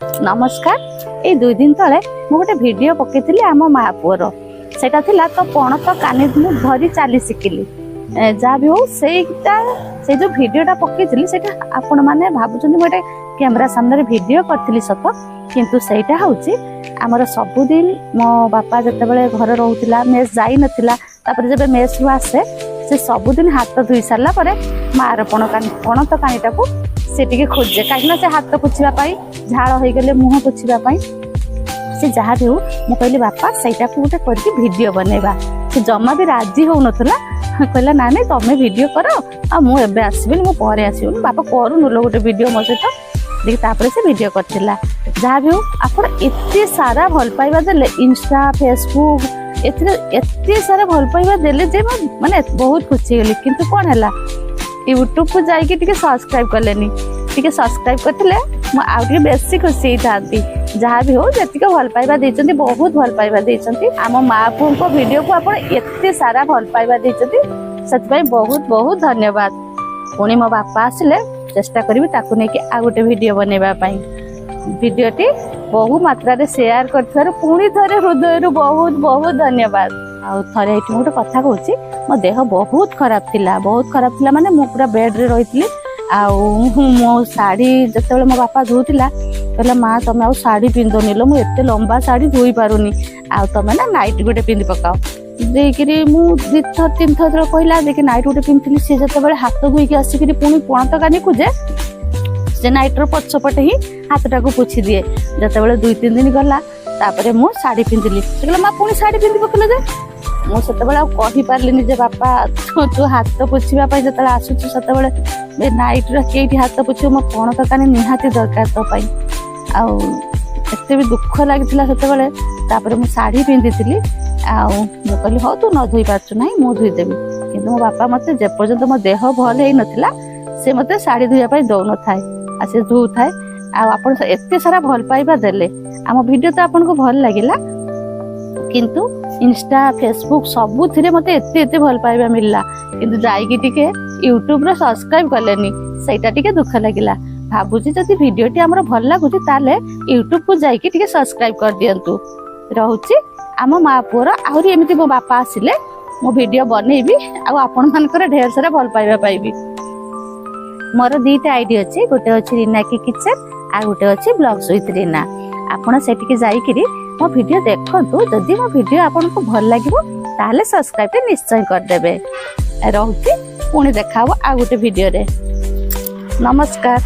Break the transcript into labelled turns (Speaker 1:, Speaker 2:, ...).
Speaker 1: नमस्कार। ये 2 दिन तले मु गोटे वीडियो पकेइथिली आम माँ पुअर सेटा थिला तो पणत कानी मु धरी चली शिखिली जहाँ भी हो सेटा से जो वीडियोटा पकेइथिली सेटा आपण माने भाबुचंदी गोटे कैमरा सामने वीडियो करथिली सत किंतु सेटा होउची आमर सबुदिन मो बापा जते बेले घर रहउतिला मेस जाई नथिला तापर जबे मेस रु आसे से सबुदिन हाथ धोई सारला परे मार पणत कानीटा को से टिके खोजे कहीं से हाथ पोछा झाड़ हो गले मुह पोछा से जहाँ भी हो मु कहली बापा सहीटा को गोटे करके वीडियो बनैबा से जमा भी राजी हो नथला कहला ना नहीं तुम वीडियो कर आ मु एबे आसबिनी मु परे आसबिनी बापा करू नुलो गोटे वीडियो मो सहित देखि तापर से वीडियो करथिला जहाँ भी हो आपण एते सारा भल पाइबा देले इंस्टा फेसबुक एते सारा भल पाइबा देले जे माने बहुत खुशी गेली किंतु कोन हला यूट्यूब को जाइए टिके सब्सक्राइब कलेनी टिके सब्सक्राइब करथिले मु आउ टिके बेसी खुशी थांती जहाँ भी हो जतिक भल पाइबा देचंती बहुत भल पाइबा देचंती आम माँ पुओ को वीडियो को आपण एते सारा भल पाइबा देचंती सत पई बहुत बहुत धन्यवाद। पुणी मो बापा आसिले चेष्टा करिवि ताकू नेकी आ गोटे वीडियो बनेबा पई वीडियोटी बहु मात्रा रे शेयर करथार पुणी थरे हृदय रु बहुत बहुत धन्यवाद। आ थरे एठी गोटे कथा कहूची मो देह बहुत खराब थिला माने मु पूरा बेड रे रहितली आ मो साड़ी जते मो बापा धोतिला कहला माँ तुम आ साड़ी पिंधनी लो मु एते लंबा साड़ी धोई पारुनी आ तुम ना नाइट गोटे पिंधि पकाओ देखिरी मु 2 थर 3 थर कहला देखि नाइट गोटे पिंधली से जते बेले हाथ धोईकी आसिकी पुणी पणत कानी खुजे से नाइटर पछपटे ही हाथटा को पोछि दिए जते बेले 2-3 दिन गला तापरे मु साड़ी पिंधली से कहला माँ पुणी साड़ी पिंधि पकले जे मु सेते बेले कहि पारलिनी जे बापा तू हाथ पोछिबा पई जते आसुछु सेते बेले नाइट रे केठी हाथ पोछियो मो पणत कानी निहाती दरकार तो पई आ एते भी दुख लागितिला सेते बेले तापरे मु साड़ी पिंधिथिली आ मु कहली हो तू न धोई पारछु नाही मु धोई देबी किंतु मो बापा मते जे पर्यंत मो देह भल हेई नथिला से मते साड़ी धोइया पई दउ न थाए आ से धोउ थाए आ आपण एते सारा भल पाइबा देले आम वीडियो तो आपन को भल लागिला किंतु इंस्टा फेसबुक सबु थिरे मते एते भल पाइबा मिलला किंतु जाईकी टिके यूट्यूब रे सब्सक्राइब करलेनी सेटा टिके दुख लागिला भाबुची जदि वीडियोटी हमर भल लागुची ताले यूट्यूब को जाईकी टिके सब्सक्राइब कर दियंतु रहउची आम माँ पुअर आहुरी एमिति मो बापा आसिले मो वीडियो बनेबी आ आपण मानकर ढेर सारा भल पाइबा पाइबी। मोर 2टा आईडी अछि गोटे अछि रीना की किचन आ गोटे अछि ब्लॉग्स विथ रीना आपण सेटिके जाईकिरी मो वीडियो देखंतु जदि मो वीडियो आपन को भल लागिवो ताले सब्सक्राइब निश्चय कर देबे रहउची पुणी देखाबो आ गोटे वीडियो रे। नमस्कार।